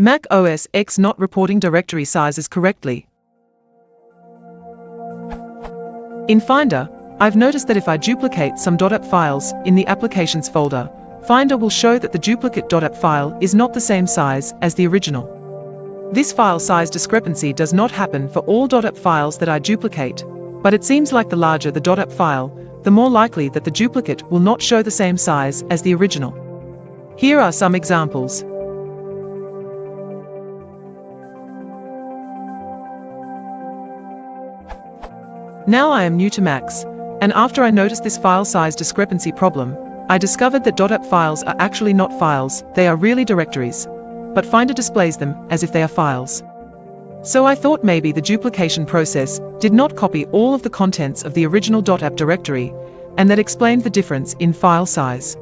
Mac OS X not reporting directory sizes correctly. In Finder, I've noticed that if I duplicate some .app files in the Applications folder, Finder will show that the duplicate .app file is not the same size as the original. This file size discrepancy does not happen for all .app files that I duplicate, but it seems like the larger the .app file, the more likely that the duplicate will not show the same size as the original. Here are some examples. Now I am new to Macs, and after I noticed this file size discrepancy problem, I discovered that .app files are actually not files, they are really directories, but Finder displays them as if they are files. So I thought maybe the duplication process did not copy all of the contents of the original .app directory, and that explained the difference in file size.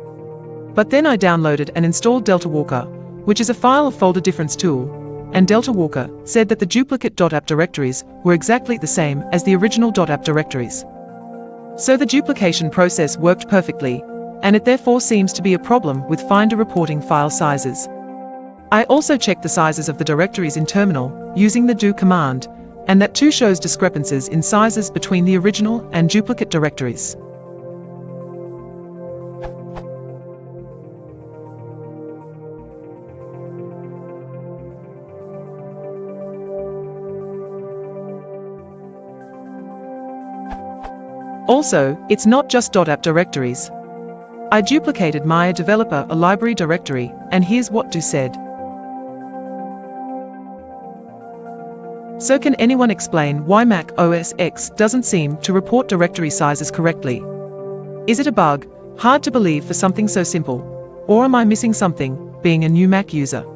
But then I downloaded and installed Delta Walker, which is a file folder difference tool, and Delta Walker said that the duplicate .app directories were exactly the same as the original .app directories. So the duplication process worked perfectly, and it therefore seems to be a problem with Finder reporting file sizes. I also checked the sizes of the directories in terminal using the do command, and that too shows discrepancies in sizes between the original and duplicate directories. Also, it's not just .app directories. I duplicated my developer a library directory, and here's what do said. So can anyone explain why Mac OS X doesn't seem to report directory sizes correctly? Is it a bug, hard to believe for something so simple? Or am I missing something, being a new Mac user?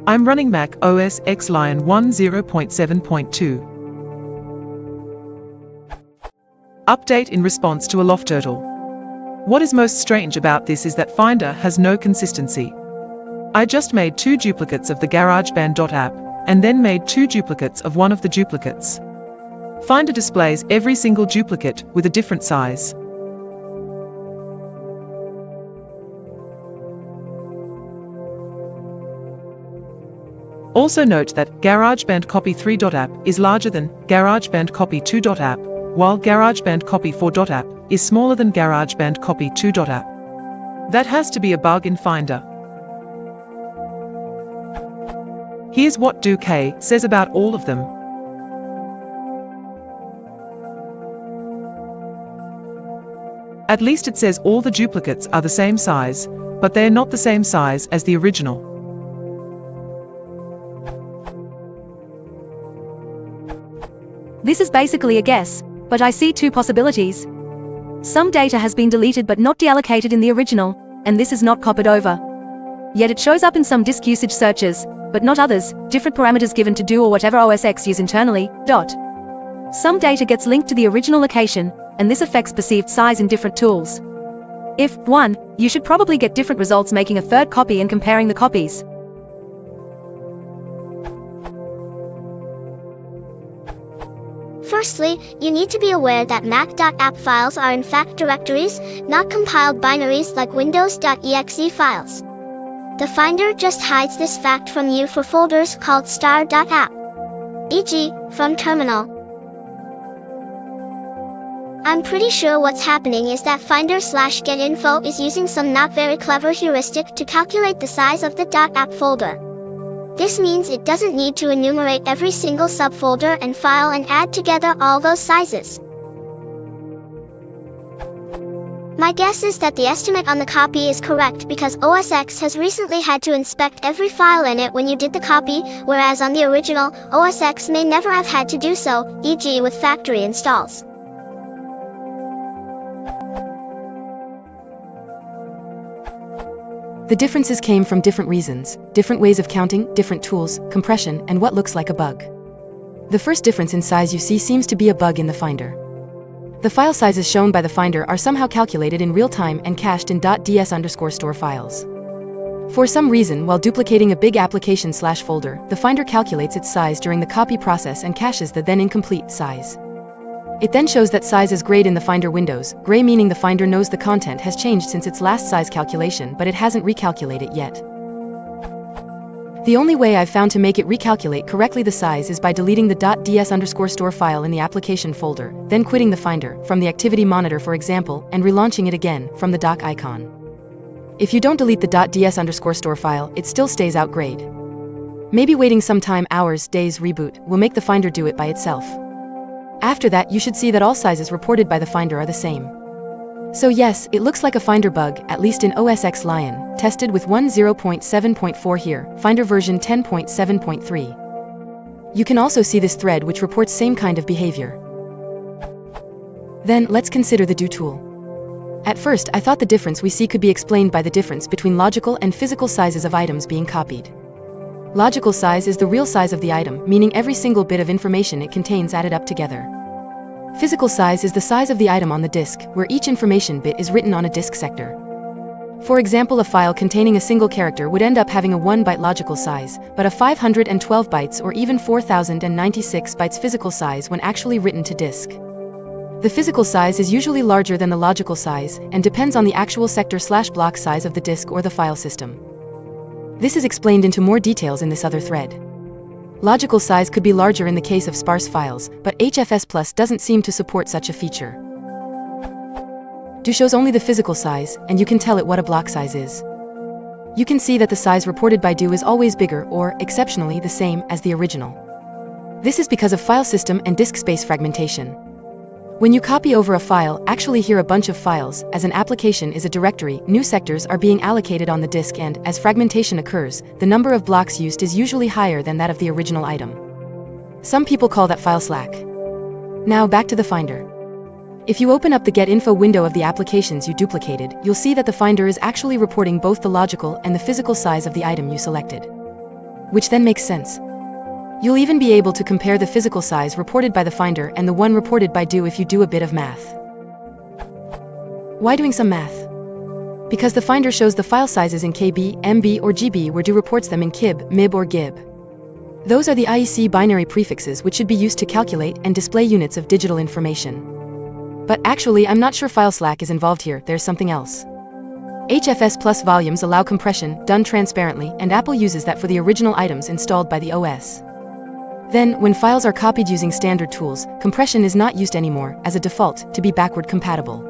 I'm running Mac OS X Lion 10.7.2. Update in response to a loft turtle. What is most strange about this is that Finder has no consistency. I just made 2 duplicates of the GarageBand.app, and then made 2 duplicates of one of the duplicates. Finder displays every single duplicate with a different size. Also note that GarageBand Copy 3.app is larger than GarageBand Copy 2.app, while GarageBand Copy 4.app is smaller than GarageBand Copy 2.app. That has to be a bug in Finder. Here's what do.k says about all of them. At least it says all the duplicates are the same size, but they're not the same size as the original. This is basically a guess, but I see 2 possibilities. Some data has been deleted but not deallocated in the original, and this is not copied over. Yet it shows up in some disk usage searches, but not others, different parameters given to do or whatever OS X use internally. Some data gets linked to the original location, and this affects perceived size in different tools. If 1, you should probably get different results making a third copy and comparing the copies. Firstly, you need to be aware that Mac.app files are in fact directories, not compiled binaries like Windows.exe files. The Finder just hides this fact from you for folders called star.app, e.g., from terminal. I'm pretty sure what's happening is that Finder/getinfo is using some not very clever heuristic to calculate the size of the .app folder. This means it doesn't need to enumerate every single subfolder and file and add together all those sizes. My guess is that the estimate on the copy is correct because OS X has recently had to inspect every file in it when you did the copy, whereas on the original, OS X may never have had to do so, e.g. with factory installs. The differences came from different reasons, different ways of counting, different tools, compression, and what looks like a bug. The first difference in size you see seems to be a bug in the Finder. The file sizes shown by the Finder are somehow calculated in real time and cached in .ds_store files. For some reason, while duplicating a big application/folder, the Finder calculates its size during the copy process and caches the then incomplete size. It then shows that size is grayed in the Finder windows, gray meaning the Finder knows the content has changed since its last size calculation but it hasn't recalculated yet. The only way I've found to make it recalculate correctly the size is by deleting the .ds_store file in the application folder, then quitting the Finder, from the activity monitor for example, and relaunching it again, from the dock icon. If you don't delete the .ds_store file, it still stays out grayed. Maybe waiting some time, hours, days, reboot, will make the Finder do it by itself. After that, you should see that all sizes reported by the Finder are the same. So yes, it looks like a Finder bug, at least in OS X Lion, tested with 10.7.4 here, Finder version 10.7.3. You can also see this thread which reports same kind of behavior. Then, let's consider the do tool. At first, I thought the difference we see could be explained by the difference between logical and physical sizes of items being copied. Logical size is the real size of the item, meaning every single bit of information it contains added up together. Physical size is the size of the item on the disk, where each information bit is written on a disk sector. For example, a file containing a single character would end up having a 1 byte logical size, but a 512 bytes or even 4096 bytes physical size when actually written to disk. The physical size is usually larger than the logical size, and depends on the actual sector/block size of the disk or the file system. This is explained into more details in this other thread. Logical size could be larger in the case of sparse files, but HFS Plus doesn't seem to support such a feature. Do shows only the physical size, and you can tell it what a block size is. You can see that the size reported by do is always bigger or, exceptionally, the same as the original. This is because of file system and disk space fragmentation. When you copy over a file, actually here a bunch of files, as an application is a directory, new sectors are being allocated on the disk and, as fragmentation occurs, the number of blocks used is usually higher than that of the original item. Some people call that file slack. Now back to the Finder. If you open up the Get Info window of the applications you duplicated, you'll see that the Finder is actually reporting both the logical and the physical size of the item you selected. Which then makes sense. You'll even be able to compare the physical size reported by the Finder and the one reported by do if you do a bit of math. Why doing some math? Because the Finder shows the file sizes in KB, MB or GB where do reports them in KIB, MIB or GIB. Those are the IEC binary prefixes which should be used to calculate and display units of digital information. But actually I'm not sure file slack is involved here, there's something else. HFS Plus volumes allow compression, done transparently, and Apple uses that for the original items installed by the OS. Then, when files are copied using standard tools, compression is not used anymore, as a default, to be backward compatible.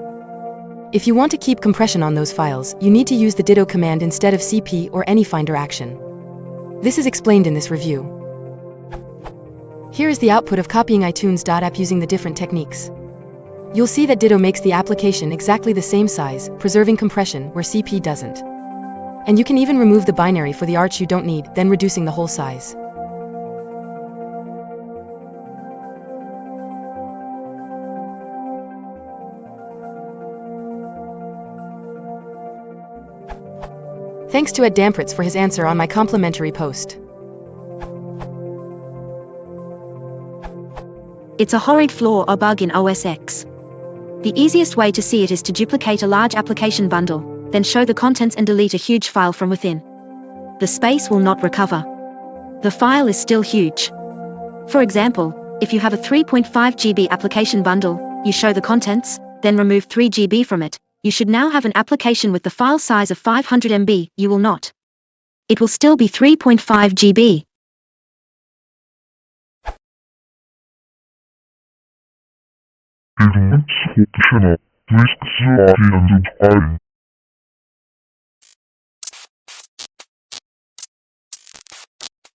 If you want to keep compression on those files, you need to use the ditto command instead of CP or any Finder action. This is explained in this review. Here is the output of copying iTunes.app using the different techniques. You'll see that ditto makes the application exactly the same size, preserving compression where CP doesn't. And you can even remove the binary for the arch you don't need, then reducing the whole size. Thanks to Ed Dampritz for his answer on my complimentary post. It's a horrid flaw or bug in OS X. The easiest way to see it is to duplicate a large application bundle, then show the contents and delete a huge file from within. The space will not recover. The file is still huge. For example, if you have a 3.5 GB application bundle, you show the contents, then remove 3 GB from it, you should now have an application with the file size of 500 MB, you will not. It will still be 3.5 GB. Please click the